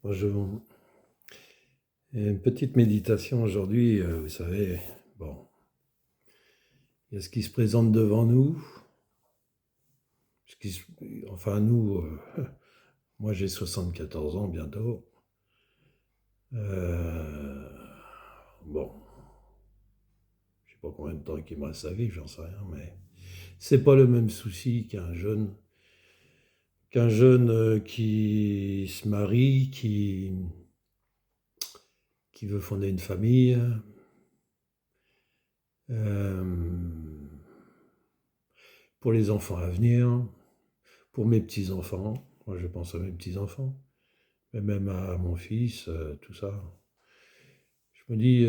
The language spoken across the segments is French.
Bonjour. Une petite méditation aujourd'hui, vous savez, bon, il y a ce qui se présente devant nous, ce qui se- enfin nous, moi j'ai 74 ans bientôt. Euh, bon, je sais pas combien de temps il me reste à vivre, j'en sais rien, mais c'est pas le même souci qu'un jeune qui se marie, qui veut fonder une famille. euh, pour les enfants à venir, pour mes petits-enfants. Moi, je pense à mes petits-enfants, mais même à mon fils, tout ça. Je me dis,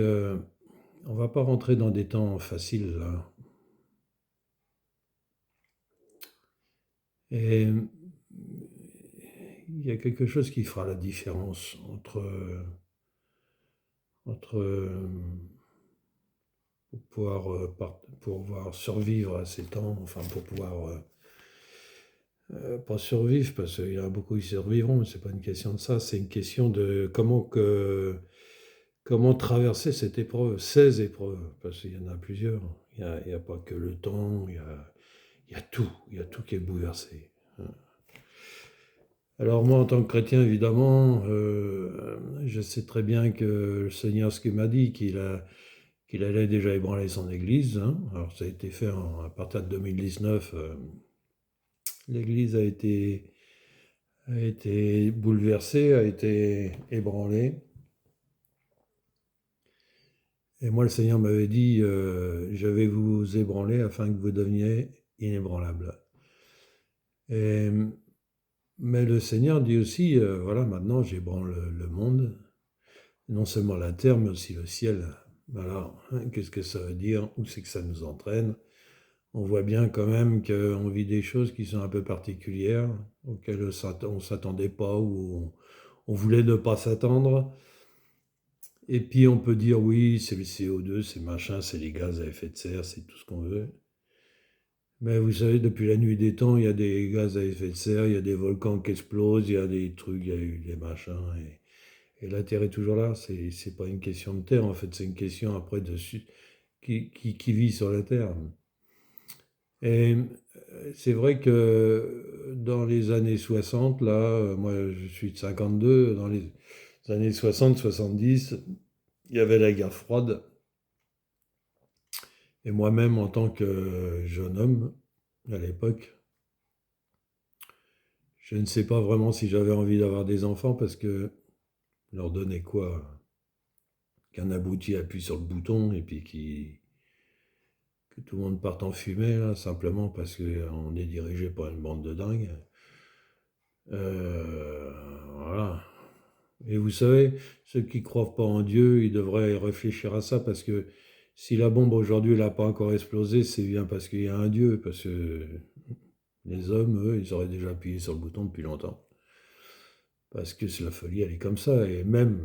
on va pas rentrer dans des temps faciles, là. Et il y a quelque chose qui fera la différence entre pour pouvoir survivre à ces temps, enfin pour pouvoir pas survivre, parce qu'il y en a beaucoup qui survivront, mais c'est pas une question de ça, c'est une question de comment traverser cette épreuve, ces épreuves, parce qu'il y en a plusieurs. Il y a pas que le temps, il y a tout qui est bouleversé. Alors moi, en tant que chrétien, évidemment, je sais très bien que le Seigneur, ce qu'il m'a dit, qu'il allait déjà ébranler son Église, hein. Alors ça a été fait à partir de 2019. L'Église a été bouleversée, a été ébranlée. Et moi, le Seigneur m'avait dit, je vais vous ébranler afin que vous deveniez inébranlables. Et, mais le Seigneur dit aussi, voilà, maintenant j'ébranle le monde, non seulement la terre, mais aussi le ciel. Voilà, hein, qu'est-ce que ça veut dire? Où c'est que ça nous entraîne? On voit bien quand même qu'on vit des choses qui sont un peu particulières, auxquelles on ne s'attendait pas ou on voulait ne pas s'attendre. Et puis on peut dire oui, c'est le CO2, c'est machin, c'est les gaz à effet de serre, c'est tout ce qu'on veut. Mais vous savez, depuis la nuit des temps, il y a des gaz à effet de serre, il y a des volcans qui explosent, il y a des trucs, il y a eu des machins. Et la Terre est toujours là. C'est pas une question de Terre, en fait, c'est une question après qui vit sur la Terre. Et c'est vrai que dans les années 60, là, moi je suis de 52, dans les années 60-70, il y avait la guerre froide. Et moi-même, en tant que jeune homme, à l'époque, je ne sais pas vraiment si j'avais envie d'avoir des enfants parce que leur donner quoi? Qu'un abruti appuie sur le bouton et puis que tout le monde parte en fumée, là, simplement parce qu'on est dirigé par une bande de dingues. Euh, voilà. Et vous savez, ceux qui ne croient pas en Dieu, ils devraient réfléchir à ça parce que si la bombe aujourd'hui n'a pas encore explosé, c'est bien parce qu'il y a un Dieu, parce que les hommes, eux, ils auraient déjà appuyé sur le bouton depuis longtemps. Parce que c'est la folie, elle est comme ça. Et même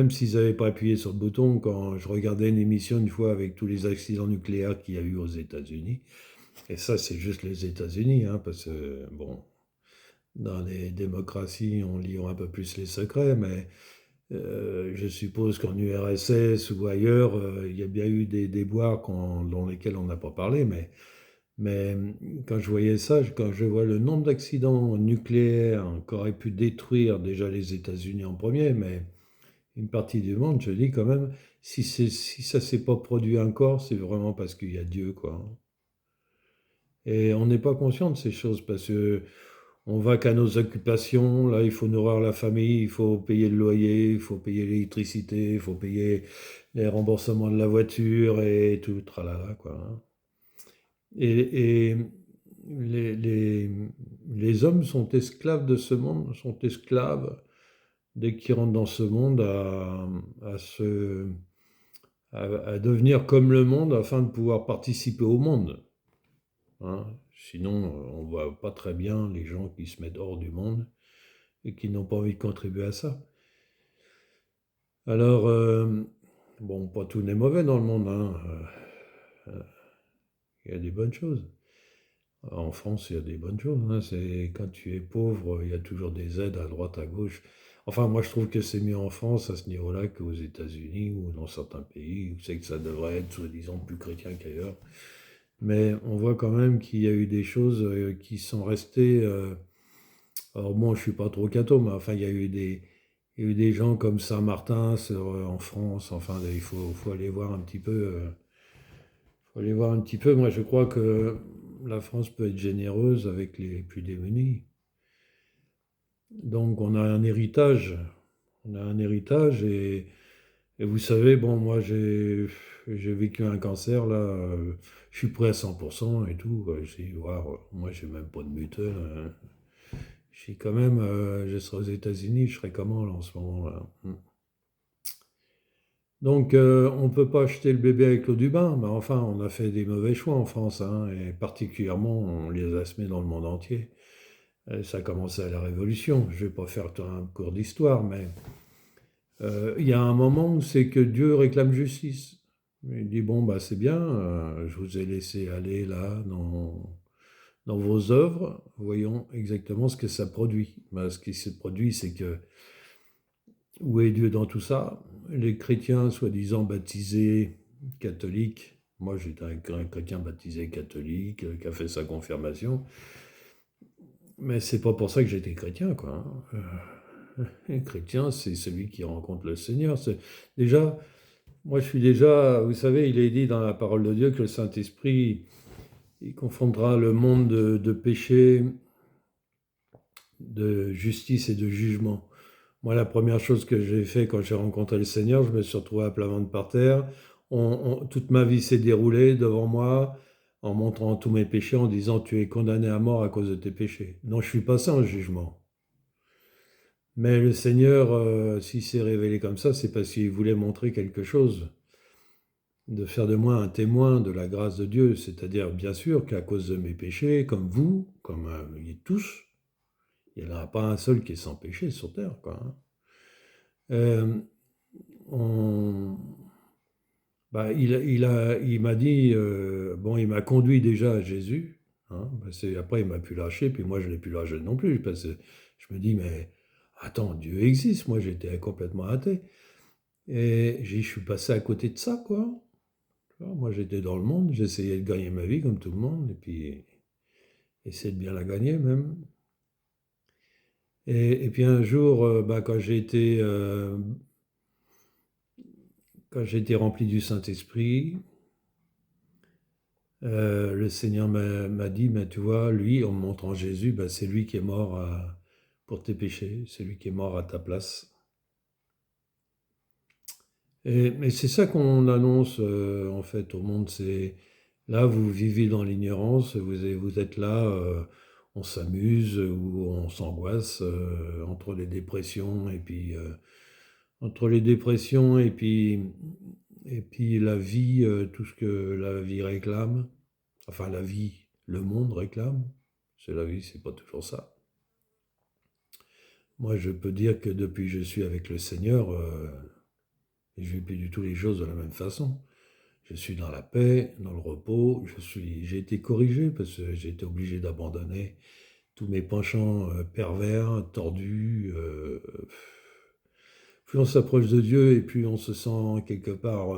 s'ils n'avaient pas appuyé sur le bouton, quand je regardais une émission une fois avec tous les accidents nucléaires qu'il y a eu aux États-Unis, et ça c'est juste les États-Unis, hein, parce que, bon, dans les démocraties, on livre un peu plus les secrets, mais je suppose qu'en URSS ou ailleurs, il y a bien eu des déboires dans lesquels on n'a pas parlé, mais quand je voyais ça, quand je vois le nombre d'accidents nucléaires qu'auraient pu détruire déjà les États-Unis en premier, mais une partie du monde, je dis quand même, si ça s'est pas produit encore, c'est vraiment parce qu'il y a Dieu, quoi. Et on n'est pas conscient de ces choses parce que on va qu'à nos occupations. Là, il faut nourrir la famille, il faut payer le loyer, il faut payer l'électricité, il faut payer les remboursements de la voiture et tout, tralala, quoi, hein. Et les, les- les hommes sont esclaves de ce monde, sont esclaves dès qu'ils rentrent dans ce monde à devenir comme le monde afin de pouvoir participer au monde, hein. Sinon, on voit pas très bien les gens qui se mettent hors du monde et qui n'ont pas envie de contribuer à ça. Alors, bon, pas tout n'est mauvais dans le monde, hein. Il y a des bonnes choses. En France, il y a des bonnes choses, hein. C'est quand tu es pauvre, il y a toujours des aides à droite, à gauche. Enfin, moi, je trouve que c'est mieux en France à ce niveau-là qu'aux États-Unis ou dans certains pays où c'est que ça devrait être, soi-disant, plus chrétien qu'ailleurs. Mais on voit quand même qu'il y a eu des choses qui sont restées. Alors, moi, je suis pas trop catho, mais enfin, il y a eu des gens comme Saint-Martin en France. Enfin, faut aller voir un petit peu. Faut aller voir un petit peu. Moi, je crois que la France peut être généreuse avec les plus démunis. Donc, on a un héritage. On a un héritage et vous savez, bon, moi, j'ai vécu un cancer, là. Je suis prêt à 100% et tout. J'ai dit, waouh, moi, j'ai même pas de mutuelle. Je suis quand même, je serais aux États-Unis, je serais comment, là, en ce moment-là? Donc, on ne peut pas acheter le bébé avec l'eau du bain. Mais enfin, on a fait des mauvais choix en France, hein, et particulièrement, on les a semés dans le monde entier. Ça a commencé à la Révolution. Je ne vais pas faire tout un cours d'histoire, mais il y a un moment où c'est que Dieu réclame justice. Il dit, bon, bah, c'est bien, je vous ai laissé aller là dans vos œuvres, voyons exactement ce que ça produit. Bah, ce qui se produit, c'est que, où est Dieu dans tout ça? Les chrétiens, soi-disant baptisés catholiques, moi j'étais un chrétien baptisé catholique, qui a fait sa confirmation, mais c'est pas pour ça que j'étais chrétien, quoi, hein. Un chrétien, c'est celui qui rencontre le Seigneur. Déjà, moi je suis déjà, vous savez, il est dit dans la parole de Dieu que le Saint-Esprit, il confondra le monde de péché, de justice et de jugement. Moi, la première chose que j'ai fait quand j'ai rencontré le Seigneur, je me suis retrouvé à plat ventre par terre. Toute ma vie s'est déroulée devant moi en montrant tous mes péchés, en disant tu es condamné à mort à cause de tes péchés. Non, je suis passé en jugement. Mais le Seigneur, s'il s'est révélé comme ça, c'est parce qu'il voulait montrer quelque chose, de faire de moi un témoin de la grâce de Dieu. C'est-à-dire, bien sûr, qu'à cause de mes péchés, comme vous, comme tous, il n'y en a pas un seul qui est sans péché sur terre, quoi, hein. Euh, on- Bah, il m'a dit, bon, il m'a conduit déjà à Jésus, hein, après il m'a pu lâcher, puis moi je l'ai pu lâcher non plus, parce que je me dis, mais attends, Dieu existe, moi j'étais complètement athée. Et je suis passé à côté de ça, quoi. Tu vois, moi j'étais dans le monde, j'essayais de gagner ma vie comme tout le monde, et puis essayer de bien la gagner même. Et puis un jour, bah, quand j'ai été rempli du Saint-Esprit, le Seigneur m'a dit, ben, tu vois, lui, en me montrant Jésus, ben, c'est lui qui est mort pour tes péchés, c'est lui qui est mort à ta place. Mais c'est ça qu'on annonce en fait au monde, c'est là, vous vivez dans l'ignorance, vous êtes là, on s'amuse ou on s'angoisse entre les dépressions et puis et puis la vie, tout ce que la vie réclame. Enfin, la vie, le monde réclame. C'est la vie, c'est pas toujours ça. Moi, je peux dire que depuis que je suis avec le Seigneur, je ne vis plus du tout les choses de la même façon. Je suis dans la paix, dans le repos. J'ai été corrigé parce que j'ai été obligé d'abandonner tous mes penchants pervers, tordus. Plus on s'approche de Dieu et plus on se sent quelque part,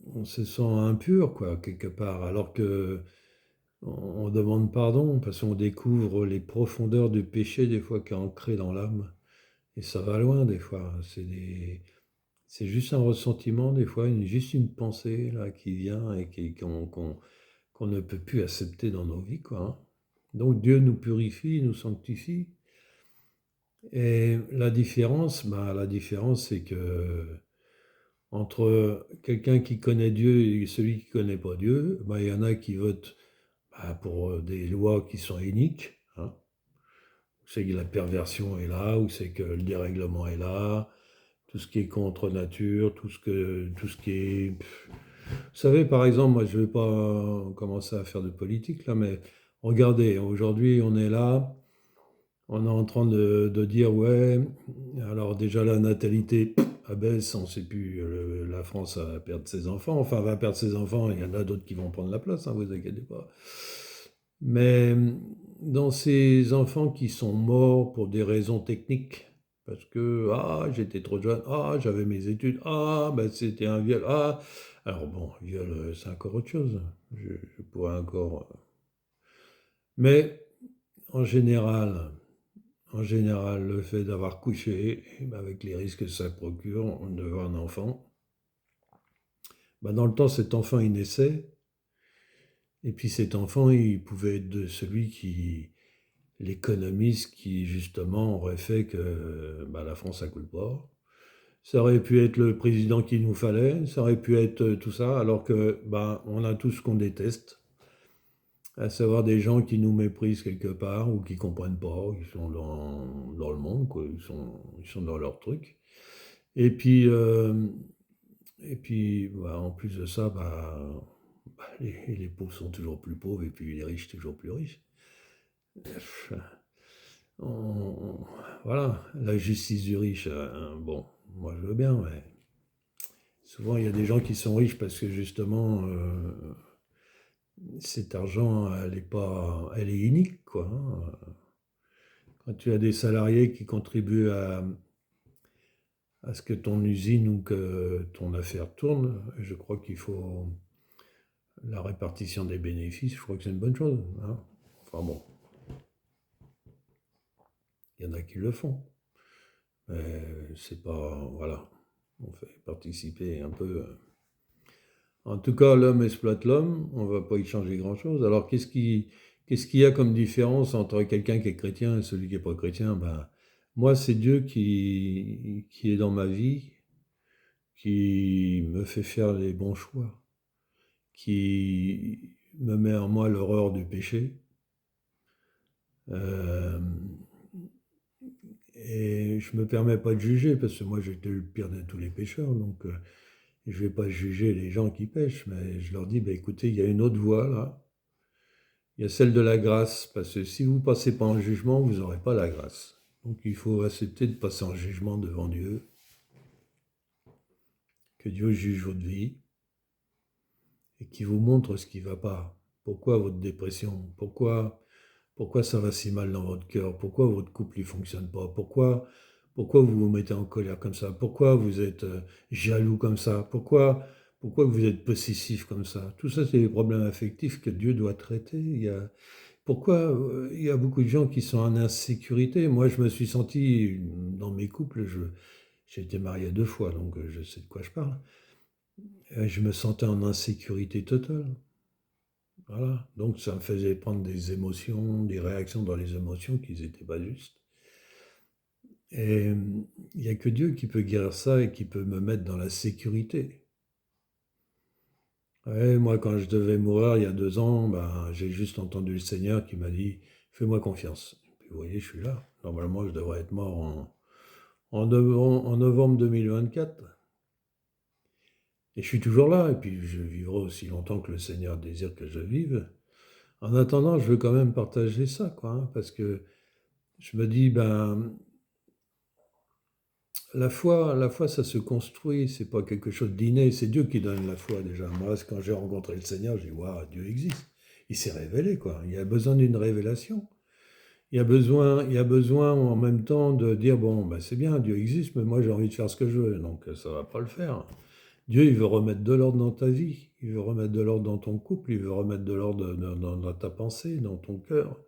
on se sent impur, quoi, quelque part. Alors que on demande pardon parce qu'on découvre les profondeurs du péché des fois qui est ancré dans l'âme. Et ça va loin des fois. C'est juste un ressentiment des fois, juste une pensée là qui vient et qu'on ne peut plus accepter dans nos vies, quoi, hein. Donc Dieu nous purifie, nous sanctifie. Et la différence, c'est que entre quelqu'un qui connaît Dieu et celui qui ne connaît pas Dieu, bah, il y en a qui votent pour des lois qui sont iniques, hein. C'est que la perversion est là, ou c'est que le dérèglement est là, tout ce qui est contre nature, tout ce qui est... Vous savez, par exemple, moi je ne vais pas commencer à faire de politique là, mais regardez, aujourd'hui on est là, on est en train de dire, ouais, alors déjà la natalité abaisse, on ne sait plus, la France va perdre ses enfants, enfin va perdre ses enfants, il y en a d'autres qui vont prendre la place, hein, vous inquiétez pas. Mais dans ces enfants qui sont morts pour des raisons techniques, parce que ah, j'étais trop jeune, ah, j'avais mes études, ah, ben, c'était un viol, ah. Alors bon, viol, c'est encore autre chose. Je pourrais encore. Mais en général, le fait d'avoir couché, eh ben, avec les risques que ça procure d'avoir un enfant, ben, dans le temps, cet enfant, il naissait, et puis cet enfant, il pouvait être de celui qui, l'économiste qui, justement, aurait fait que ben, la France, ça coule pas. Ça aurait pu être le président qu'il nous fallait, ça aurait pu être tout ça, alors que ben, on a tout ce qu'on déteste, à savoir des gens qui nous méprisent quelque part ou qui comprennent pas, qui sont dans le monde, quoi, ils sont dans leur truc. Et puis, bah, en plus de ça, les pauvres sont toujours plus pauvres et puis les riches toujours plus riches. On- voilà, la justice du riche, bon, moi je veux bien, mais souvent il y a des gens qui sont riches parce que justement, cet argent, elle est unique, quoi, hein. Quand tu as des salariés qui contribuent à ce que ton usine ou que ton affaire tourne, je crois qu'il faut la répartition des bénéfices, je crois que c'est une bonne chose, hein. Enfin bon, il y en a qui le font, mais c'est pas, voilà, on fait participer un peu. En tout cas, l'homme exploite l'homme, on ne va pas y changer grand-chose. Alors qu'est-ce qu'il y a comme différence entre quelqu'un qui est chrétien et celui qui n'est pas chrétien? Ben, moi, c'est Dieu qui est dans ma vie, qui me fait faire les bons choix, qui me met en moi l'horreur du péché. Euh, et je ne me permets pas de juger, parce que moi j'étais le pire de tous les pécheurs, donc je ne vais pas juger les gens qui pêchent, mais je leur dis, bah, écoutez, il y a une autre voie là, il y a celle de la grâce, parce que si vous ne passez pas en jugement, vous n'aurez pas la grâce. Donc il faut accepter de passer en jugement devant Dieu, que Dieu juge votre vie, et qu'il vous montre ce qui ne va pas. Pourquoi votre dépression? Pourquoi ça va si mal dans votre cœur? Pourquoi votre couple ne fonctionne pas? Pourquoi vous vous mettez en colère comme ça? Pourquoi vous êtes jaloux comme ça? Pourquoi vous êtes possessif comme ça? Tout ça, c'est des problèmes affectifs que Dieu doit traiter. Pourquoi il y a beaucoup de gens qui sont en insécurité? Moi, je me suis senti, dans mes couples, j'ai été marié 2 fois, donc je sais de quoi je parle. Je me sentais en insécurité totale. Voilà. Donc ça me faisait prendre des émotions, des réactions dans les émotions qui n'étaient pas justes. Et il n'y a que Dieu qui peut guérir ça et qui peut me mettre dans la sécurité. Ouais, moi, quand je devais mourir il y a 2 ans, ben, j'ai juste entendu le Seigneur qui m'a dit, fais-moi confiance. Et puis vous voyez, je suis là. Normalement, je devrais être mort en novembre 2024. Et je suis toujours là, et puis je vivrai aussi longtemps que le Seigneur désire que je vive. En attendant, je veux quand même partager ça, quoi, hein, parce que je me dis, ben, la foi, ça se construit, c'est pas quelque chose d'inné, c'est Dieu qui donne la foi déjà. Moi, quand j'ai rencontré le Seigneur, j'ai dit, waouh, Dieu existe. Il s'est révélé, quoi. Il y a besoin d'une révélation. Il y a besoin en même temps de dire, bon, ben, c'est bien, Dieu existe, mais moi j'ai envie de faire ce que je veux, donc ça va pas le faire. Dieu, il veut remettre de l'ordre dans ta vie, il veut remettre de l'ordre dans ton couple, il veut remettre de l'ordre dans ta pensée, dans ton cœur.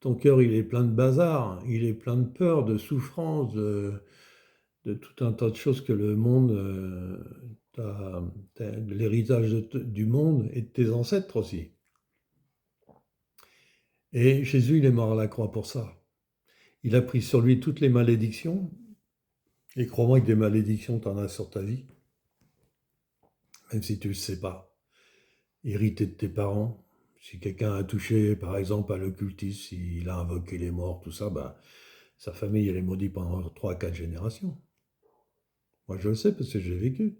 Ton cœur, il est plein de bazar, il est plein de peur, de souffrance, de tout un tas de choses que le monde, l'héritage du monde et de tes ancêtres aussi. Et Jésus, il est mort à la croix pour ça. Il a pris sur lui toutes les malédictions, et crois-moi que des malédictions, tu en as sur ta vie, même si tu ne le sais pas. Hérité de tes parents, si quelqu'un a touché, par exemple, à l'occultisme, s'il a invoqué les morts, tout ça, bah, sa famille, elle est maudite pendant 3 4 générations. Moi, je le sais parce que j'ai vécu.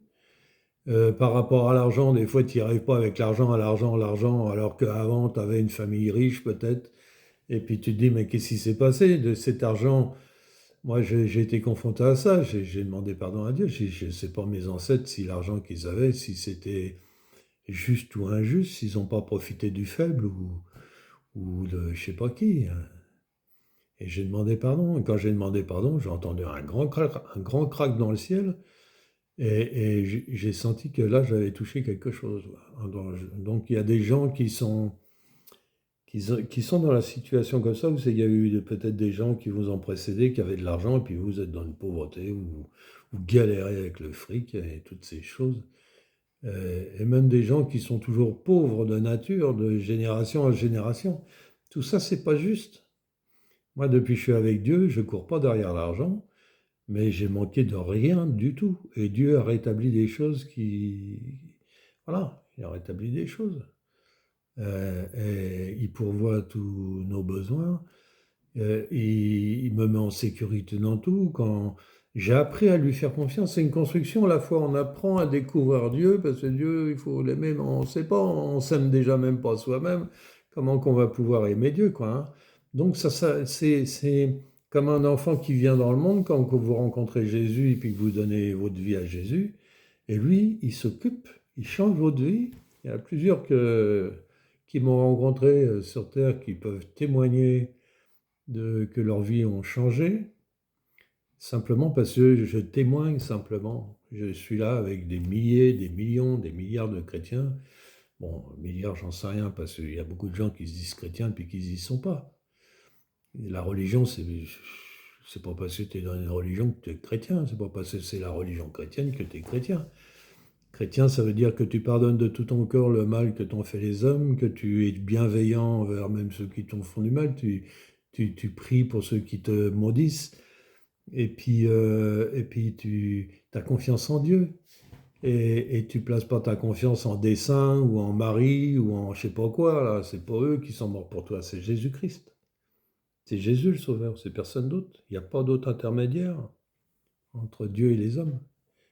Par rapport à l'argent, des fois, tu n'y arrives pas avec l'argent, alors qu'avant, tu avais une famille riche peut-être. Et puis tu te dis, mais qu'est-ce qui s'est passé de cet argent? Moi, j'ai été confronté à ça. J'ai demandé pardon à Dieu. Je ne sais pas mes ancêtres si l'argent qu'ils avaient, si c'était juste ou injuste, s'ils n'ont pas profité du faible ou de je sais pas qui, hein. Et j'ai demandé pardon. Et quand j'ai demandé pardon, j'ai entendu un grand crack dans le ciel. Et j'ai senti que là, j'avais touché quelque chose. Donc, il y a des gens qui sont dans la situation comme ça, où il y a eu peut-être des gens qui vous ont précédé, qui avaient de l'argent, et puis vous êtes dans une pauvreté, ou vous galérez avec le fric et toutes ces choses. Et même des gens qui sont toujours pauvres de nature, de génération en génération. Tout ça, c'est pas juste. Moi, depuis que je suis avec Dieu, je cours pas derrière l'argent, mais j'ai manqué de rien du tout. Et Dieu a rétabli des choses qui... Voilà, il a rétabli des choses. Et il pourvoit tous nos besoins. Il me met en sécurité dans tout. Quand j'ai appris à lui faire confiance, c'est une construction. À la fois, on apprend à découvrir Dieu, parce que Dieu, il faut l'aimer, mais on ne sait pas, on s'aime déjà même pas soi-même. Comment qu'on va pouvoir aimer Dieu, quoi, hein. Donc c'est comme un enfant qui vient dans le monde, quand vous rencontrez Jésus et puis que vous donnez votre vie à Jésus, et lui, il s'occupe, il change votre vie. Il y a plusieurs qui m'ont rencontré sur Terre qui peuvent témoigner que leurs vies ont changé, simplement parce que je témoigne simplement. Je suis là avec des milliers, des millions, des milliards de chrétiens. Bon, milliards, j'en sais rien, parce qu'il y a beaucoup de gens qui se disent chrétiens puis qui n'y sont pas. Et la religion, c'est pas parce que tu es dans une religion que tu es chrétien, c'est pas parce que c'est la religion chrétienne que tu es chrétien. Chrétien, ça veut dire que tu pardonnes de tout ton cœur le mal que t'ont fait les hommes, que tu es bienveillant envers même ceux qui t'ont fait du mal, tu pries pour ceux qui te maudissent, et puis tu as confiance en Dieu. Et tu places pas ta confiance en des saints ou en Marie ou en je sais pas quoi, là. C'est pas eux qui sont morts pour toi, c'est Jésus-Christ. C'est Jésus le Sauveur, c'est personne d'autre. Il n'y a pas d'autre intermédiaire entre Dieu et les hommes.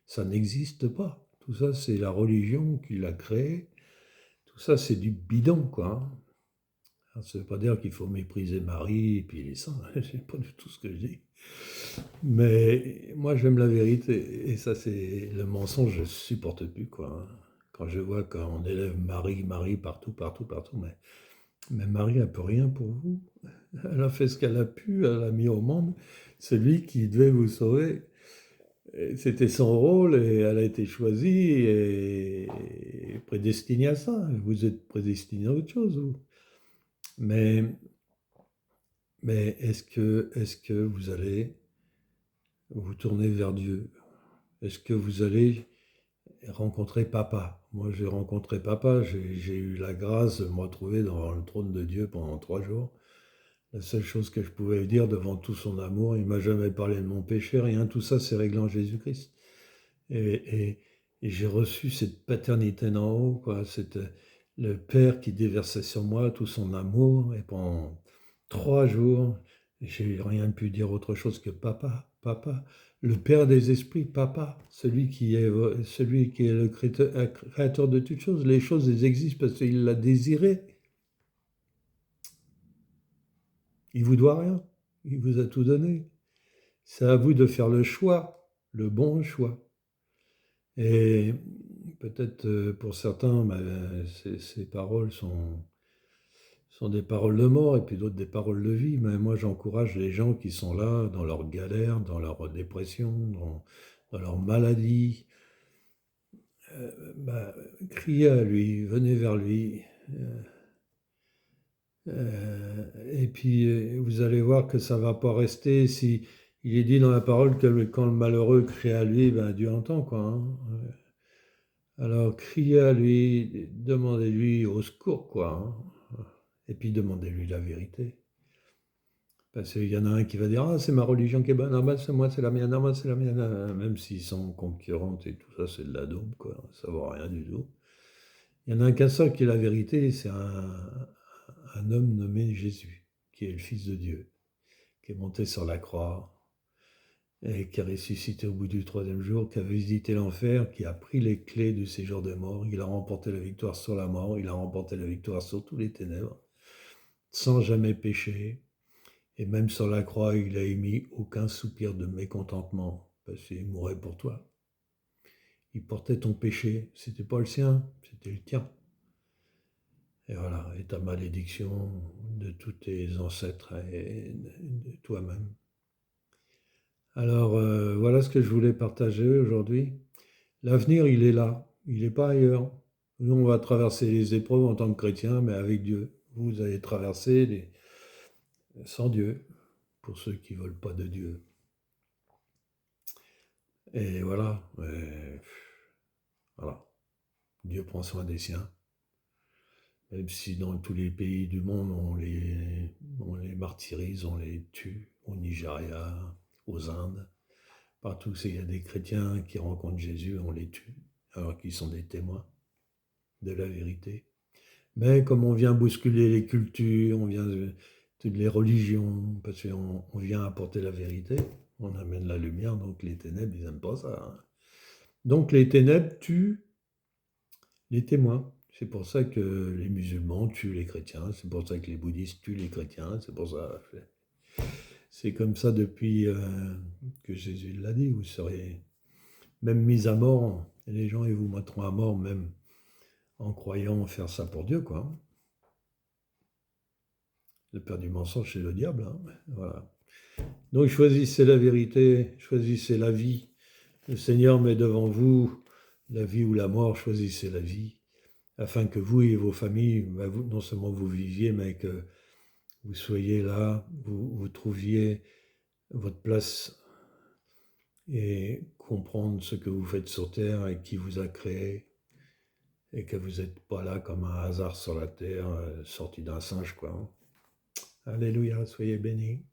Ça n'existe pas. Tout ça, c'est la religion qui l'a créé. Tout ça, c'est du bidon, quoi, hein. Alors, ça ne veut pas dire qu'il faut mépriser Marie et puis les saints. C'est pas du tout ce que je dis. Mais moi, j'aime la vérité. Et ça, c'est le mensonge, je ne supporte plus, quoi, hein. Quand je vois qu'on élève Marie, Marie partout, partout, partout. Mais Marie, elle ne peut rien pour vous. Elle a fait ce qu'elle a pu, elle a mis au monde celui qui devait vous sauver. C'était son rôle et elle a été choisie et prédestinée à ça. Vous êtes prédestiné à autre chose, vous. Mais, mais est-ce que vous allez vous tourner vers Dieu? Est-ce que vous allez rencontrer Papa? Moi, j'ai rencontré Papa, j'ai eu la grâce de me retrouver devant le trône de Dieu pendant 3 jours. La seule chose que je pouvais dire devant tout son amour, il m'a jamais parlé de mon péché, rien, tout ça, c'est réglé en Jésus-Christ. Et, et j'ai reçu cette paternité d'en haut, quoi, le Père qui déversait sur moi tout son amour, et pendant 3 jours, j'ai rien pu dire autre chose que Papa, Papa, le Père des esprits, Papa, celui qui est le créateur de toutes choses. Les choses, elles existent parce qu'il l'a désiré. Il vous doit rien, il vous a tout donné. C'est à vous de faire le choix, le bon choix. Et peut-être pour certains, ces paroles sont des paroles de mort et puis d'autres des paroles de vie. Mais moi, j'encourage les gens qui sont là dans leur galère, dans leur dépression, dans leur maladie. Criez à lui, venez vers lui. Et puis vous allez voir que ça ne va pas rester. Si il est dit dans la parole que quand le malheureux crie à lui, ben Dieu entend, quoi, hein. Alors criez à lui, demandez-lui au secours, quoi, hein. Et puis demandez-lui la vérité. Parce qu'il y en a un qui va dire: ah, c'est ma religion qui est bonne, ah, ben, c'est moi, c'est la mienne, ah, moi, c'est la mienne. Même s'ils sont concurrentes et tout ça, c'est de la daube, quoi. Ça vaut rien du tout. Il y en a un qu'un seul qui est la vérité, c'est un homme nommé Jésus, qui est le Fils de Dieu, qui est monté sur la croix et qui a ressuscité au bout du 3e jour, qui a visité l'enfer, qui a pris les clés du séjour des morts. Il a remporté la victoire sur la mort, il a remporté la victoire sur tous les ténèbres, sans jamais pécher. Et même sur la croix, il n'a émis aucun soupir de mécontentement, parce qu'il mourait pour toi. Il portait ton péché, c'était pas le sien, c'était le tien. Et voilà, et ta malédiction de tous tes ancêtres et de toi-même. Alors, voilà ce que je voulais partager aujourd'hui. L'avenir, il est là, il n'est pas ailleurs. Nous, on va traverser les épreuves en tant que chrétiens, mais avec Dieu. Vous allez traverser sans Dieu, pour ceux qui ne veulent pas de Dieu. Et voilà, voilà. Dieu prend soin des siens. Même si dans tous les pays du monde, on les martyrise, on les tue, au Nigeria, aux Indes. Partout où il y a des chrétiens qui rencontrent Jésus, on les tue, alors qu'ils sont des témoins de la vérité. Mais comme on vient bousculer les cultures, on vient toutes les religions, parce qu'on vient apporter la vérité, on amène la lumière, donc les ténèbres, ils n'aiment pas ça. Hein. Donc les ténèbres tuent les témoins. C'est pour ça que les musulmans tuent les chrétiens, c'est pour ça que les bouddhistes tuent les chrétiens, c'est pour ça. C'est comme ça depuis que Jésus l'a dit, vous serez même mis à mort, et les gens ils vous mettront à mort même en croyant faire ça pour Dieu, quoi. Le père du mensonge, c'est le diable, hein. Voilà. Donc choisissez la vérité, choisissez la vie. Le Seigneur met devant vous la vie ou la mort, choisissez la vie, afin que vous et vos familles, non seulement vous viviez, mais que vous soyez là, vous trouviez votre place et comprendre ce que vous faites sur terre et qui vous a créé, et que vous n'êtes pas là comme un hasard sur la terre, sorti d'un singe, quoi. Alléluia, soyez bénis.